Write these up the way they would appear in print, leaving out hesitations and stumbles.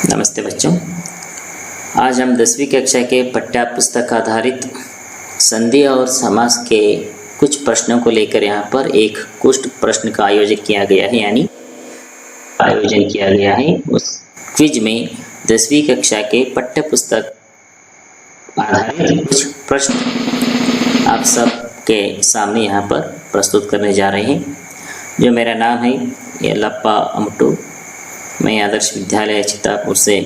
नमस्ते बच्चों, आज हम 10वीं कक्षा के पाठ्य पुस्तक आधारित संधि और समास के कुछ प्रश्नों को लेकर यहाँ पर एक कुछ प्रश्न का आयोजन किया गया है। उस क्विज में 10वीं कक्षा के पाठ्य पुस्तक आधारित कुछ प्रश्न आप सबके सामने यहाँ पर प्रस्तुत करने जा रहे हैं। जो मेरा नाम है यल्लप्पा अमटू, मैं आदर्श विद्यालय चित्तापुर से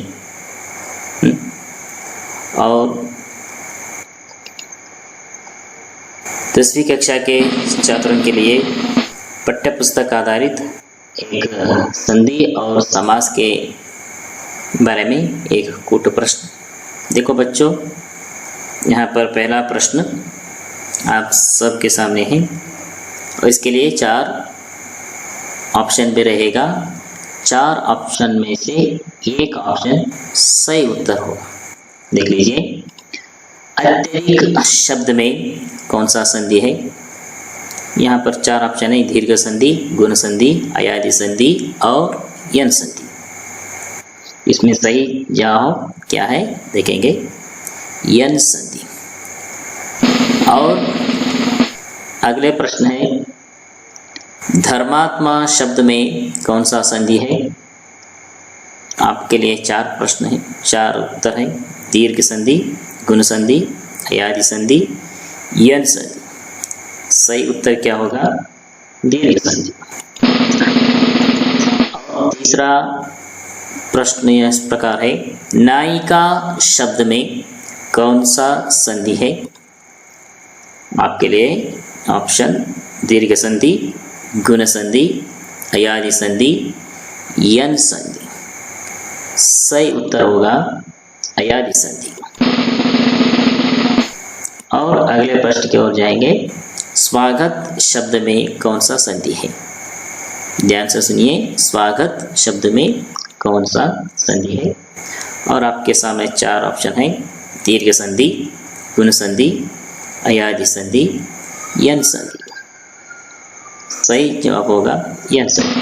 और 10वीं कक्षा के छात्रों के लिए पाठ्य पुस्तक आधारित एक संधि और समास के बारे में एक कूट प्रश्न। देखो बच्चों, यहाँ पर पहला प्रश्न आप सबके सामने है और इसके लिए 4 ऑप्शन भी रहेगा। 4 ऑप्शन में से एक ऑप्शन सही उत्तर होगा। देख लीजिए, अत्यधिक शब्द में कौन सा संधि है। यहाँ पर 4 ऑप्शन है: दीर्घ संधि, गुण संधि, अयादि संधि और यन संधि। इसमें सही जवाब क्या है देखेंगे, यन संधि। और अगले प्रश्न है, धर्मात्मा शब्द में कौन सा संधि है। आपके लिए 4 प्रश्न है, 4 उत्तर है: दीर्घ संधि, गुण संधि, अयादि संधि, यन संधि। सही उत्तर क्या होगा, दीर्घ संधि। और तीसरा प्रश्न इस प्रकार है, नायिका शब्द में कौन सा संधि है। आपके लिए ऑप्शन दीर्घ संधि, गुण संधि, अयादि संधि, यन संधि। सही उत्तर होगा अयादि संधि। और अगले प्रश्न की ओर जाएंगे, स्वागत शब्द में कौन सा संधि है। ध्यान से सुनिए, स्वागत शब्द में कौन सा संधि है। और आपके सामने 4 ऑप्शन है: दीर्घ संधि, गुण संधि, अयादि संधि, यन संधि। सही जवाब होगा यन संधि।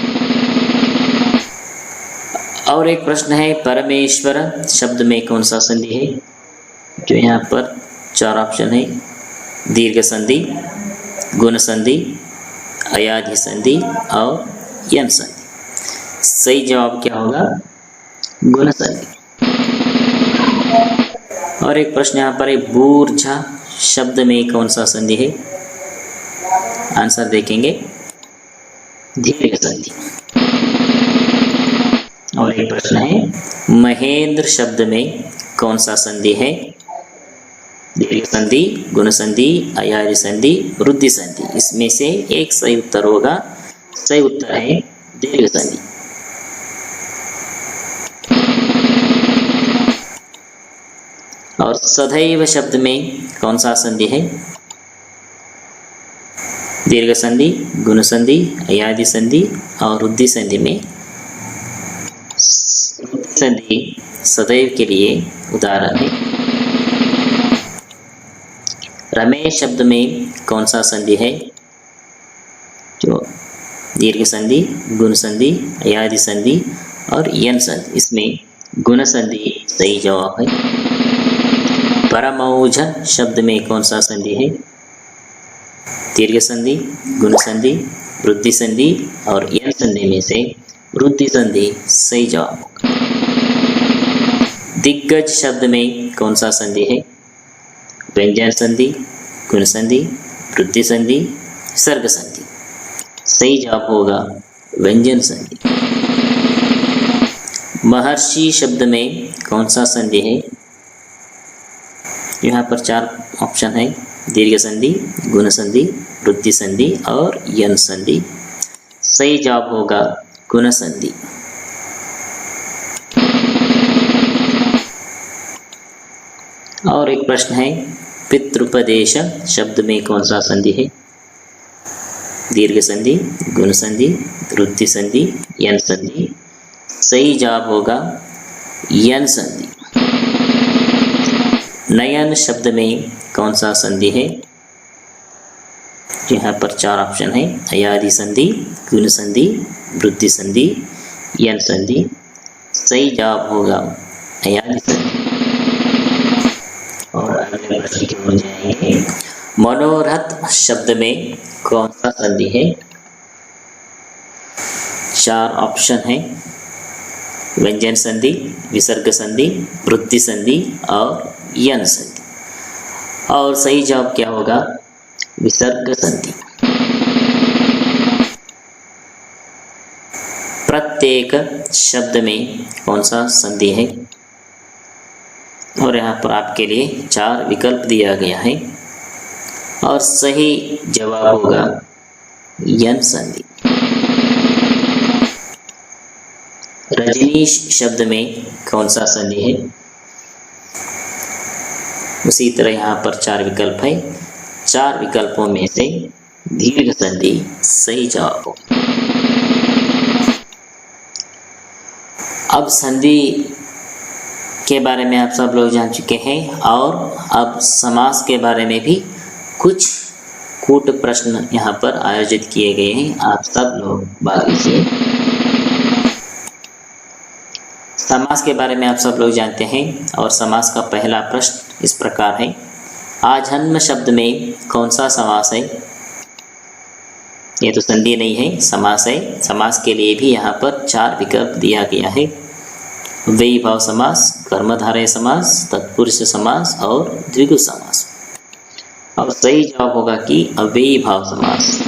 और एक प्रश्न है, परमेश्वर शब्द में कौन सा संधि है। जो यहाँ पर 4 ऑप्शन है: दीर्घ संधि, गुण संधि, अयादि संधि और यन संधि। सही जवाब क्या होगा, गुण संधि। और एक प्रश्न यहाँ पर है, बूर्झा शब्द में कौन सा संधि है। आंसर देखेंगे, दीर्घ संधि। और एक प्रश्न है, महेंद्र शब्द में कौन सा संधि है। दीर्घ संधि, गुण संधि, अयादि संधि, वृद्धि संधि। इसमें से एक सही उत्तर होगा। सही उत्तर है दीर्घ संधि। और सदैव शब्द में कौन सा संधि है। दीर्घ संधि, गुण संधि, अयादि संधि और वृद्धि संधि में वृद्धि संधि सदैव के लिए उदाहरण है। रमेश शब्द में कौन सा संधि है। जो दीर्घ संधि, गुण संधि, अयादि संधि और यन संधि। इसमें गुण संधि सही जवाब है। परमौझ शब्द में कौन सा संधि है। दीर्घ संधि, गुण संधि, वृद्धि संधि और यन संधि में से वृद्धि संधि सही जवाब होगा। दिग्गज शब्द में कौन सा संधि है। व्यंजन संधि, गुण संधि, वृद्धि संधि, विसर्ग संधि। सही जवाब होगा व्यंजन संधि। महर्षि शब्द में कौन सा संधि है। यहाँ पर 4 ऑप्शन है: दीर्घ संधि, गुण संधि, वृद्धि संधि और यन संधि। सही जवाब होगा गुण संधि। और एक प्रश्न है, पितृपदेश शब्द में कौन सा संधि है। दीर्घ संधि, गुण संधि, वृद्धि संधि, यन संधि। सही जवाब होगा यन संधि। नयन शब्द में कौन सा संधि है। यहाँ पर 4 ऑप्शन है, अयादि संधि, गुण संधि, वृद्धि संधि, यन संधि। सही जवाब होगा अयादि संधि। और अगले प्रश्न की ओर जाएंगे। मनोरथ शब्द में कौन सा संधि है? 4 ऑप्शन है, व्यंजन संधि, विसर्ग संधि, वृद्धि संधि और यन संधि। और सही जवाब क्या होगा? विसर्ग संधि। प्रत्येक शब्द में कौन सा संधि है? और यहाँ पर आपके लिए 4 विकल्प दिया गया है और सही जवाब होगा यन संधि। रजनीश शब्द में कौन सा संधि है? उसी तरह यहाँ पर 4 विकल्प है, 4 विकल्पों में से दीर्घ संधि सही जवाब होगा। अब संधि के बारे में आप सब लोग जान चुके हैं और अब समास के बारे में भी कुछ कूट प्रश्न यहाँ पर आयोजित किए गए हैं। आप सब लोग भाग लीजिए। समास के बारे में आप सब लोग जानते हैं और समास का पहला प्रश्न इस प्रकार है, आजन्म शब्द में कौन सा समास है? ये तो संधि नहीं है, समास है। समास के लिए भी यहाँ पर 4 विकल्प दिया गया है, व्ययी भाव समास, कर्मधारय समास, तत्पुरुष समास और द्विगु समास। अब सही जवाब होगा कि अव्ययी भाव समास।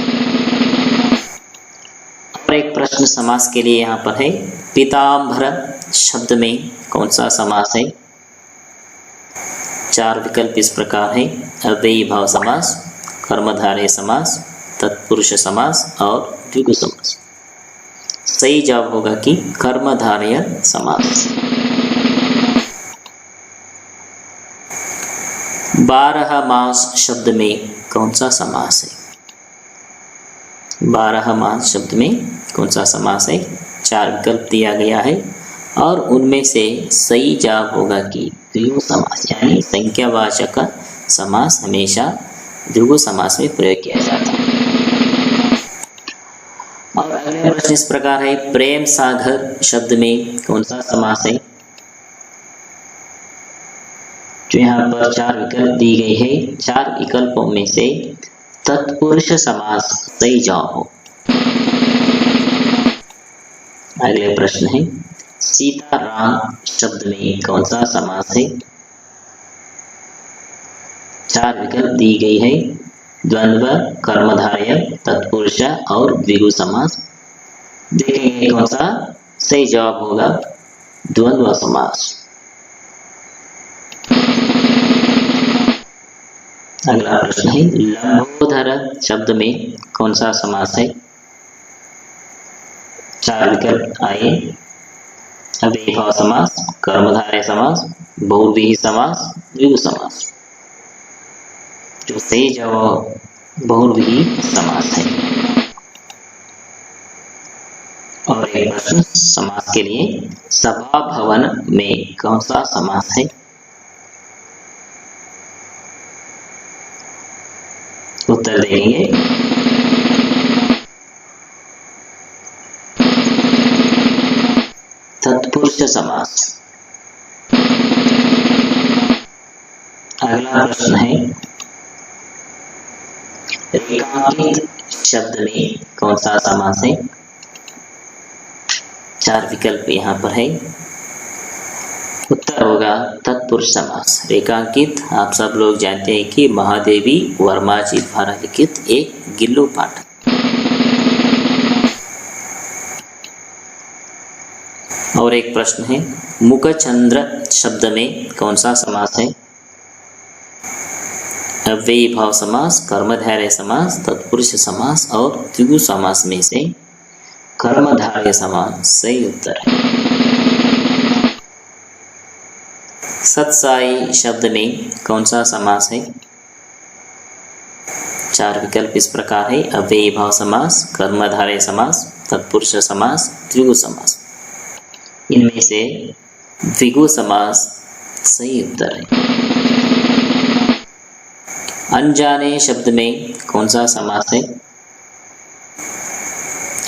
और एक प्रश्न समास के लिए यहाँ पर है, पीताम्बर शब्द में कौन सा समास है? 4 विकल्प इस प्रकार है, अव्ययी भाव समास, कर्मधारय समास, तत्पुरुष समास और द्विगु समास। सही जवाब होगा कि कर्मधारय समास। 12 मास शब्द में कौन सा समास है? 12 मास शब्द में कौन सा समास है? 4 विकल्प दिया गया है और उनमें से सही जवाब होगा कि द्विगु समास, यानी संख्यावाचक समास हमेशा द्विगु समास में प्रयोग किया जाता है। और अगला प्रश्न इस प्रकार है, प्रेम सागर शब्द में कौन सा समास है? जो यहाँ पर 4 विकल्प दी गई है, 4 विकल्पों में से तत्पुरुष समास सही जवाब हो। अगले प्रश्न है, सीताराम शब्द में कौन सा समास है? 4 विकल्प दी गई है, द्वंद्व, कर्मधारय, तत्पुरुष और द्विगु समास। देखेंगे कौन सा सही जवाब होगा, द्वंद्व समास। अगला प्रश्न है, लंबोदर शब्द में कौन सा समास है? 4 विकल्प आए, अव्ययी भाव समास, कर्मधारय समास, बहुव्रीहि समास, द्विगु समास। जो सही जवाब बहुव्रीहि समास है। और एक प्रश्न समास के लिए, सभा भवन में कौन सा समास है? उत्तर देंगे। तत्पुरुष समास। अगला प्रश्न है, रेखांकित शब्द में कौन सा समास है? 4 विकल्प यहाँ पर है, उत्तर होगा तत्पुरुष समास। रेखांकित आप सब लोग जानते हैं कि महादेवी वर्मा जी द्वारा लिखित एक गिल्लू पाठ। और एक प्रश्न है, मुखचंद्र शब्द में कौन सा समास है? अव्ययी भाव समास, कर्मधारय समास, तत्पुरुष समास और द्विगु समास में से कर्मधारय समास सही उत्तर है। सत्साई शब्द में कौन सा समास है? 4 विकल्प इस प्रकार है, अव्ययी भाव समास, कर्मधारय समास, तत्पुरुष समास, द्विगु समास। इनमें से द्विगु समास सही उत्तर है। अनजाने शब्द में कौन सा समास है?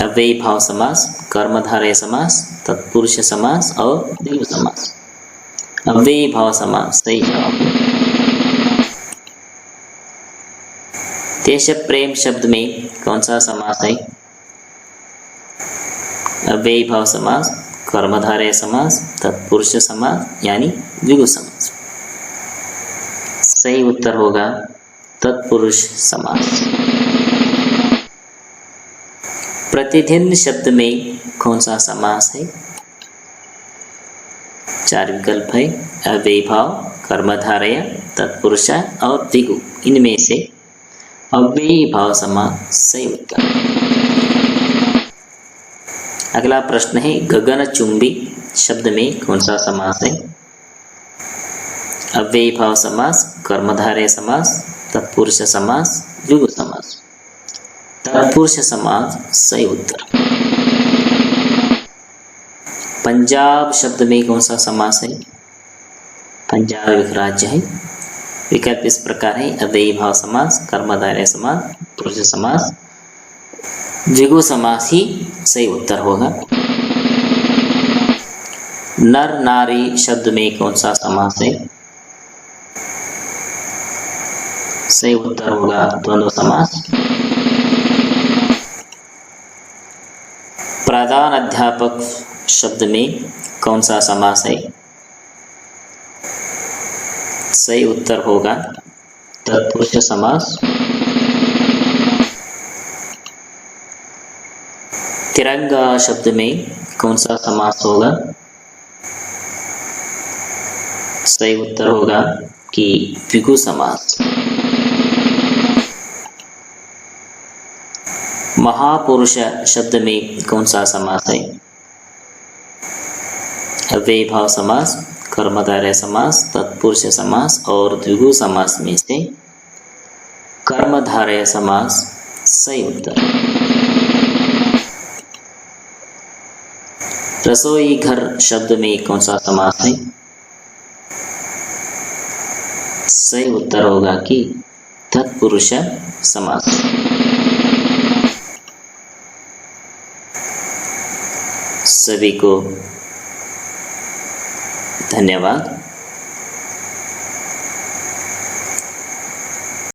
अव्ययी भाव समास, कर्मधारय समास, तत्पुरुष समास और द्विगु समास। अव्ययी भाव समास सही जवाब। देश प्रेम शब्द में कौन सा समास है? अव्ययी भाव समास, कर्मधारय समास, तत्पुरुष समास यानी द्विगु समास। सही उत्तर होगा तत्पुरुष समास। प्रतिदिन शब्द में कौन सा समास है? 4 विकल्प है, अव्ययी भाव, कर्मधारय, तत्पुरुष और द्विगु। इनमें से अव्ययी भाव समास सही उत्तर। अगला प्रश्न है, गगनचुंबी शब्द में कौन सा समास है? अव्ययी भाव समास, कर्मधारय समास, तत्पुरुष समास, द्विगु समास। तत्पुरुष समास सही उत्तर। पंजाब शब्द में कौन सा समास है? पंजाब एक राज्य है। विकल्प इस प्रकार है, अव्ययी भाव समास, कर्मधारय समास, पुरुष समास, द्विगु समास ही सही उत्तर होगा। नर नारी शब्द में कौन सा समास है? सही उत्तर होगा द्वंद्व समास। प्रधान अध्यापक शब्द में कौन सा समास है? सही उत्तर होगा तत्पुरुष समास। तिरंगा शब्द में कौन सा समास होगा? सही उत्तर होगा कि द्विगु समास। महापुरुष शब्द में कौन सा समास है? अव्ययी भाव समास, कर्मधारय समास, तत्पुरुष समास और द्विगु समास में से कर्मधारय समास सही उत्तर। रसोई घर शब्द में कौन सा समास है? सही उत्तर होगा कि तत्पुरुष समास। सभी को धन्यवाद।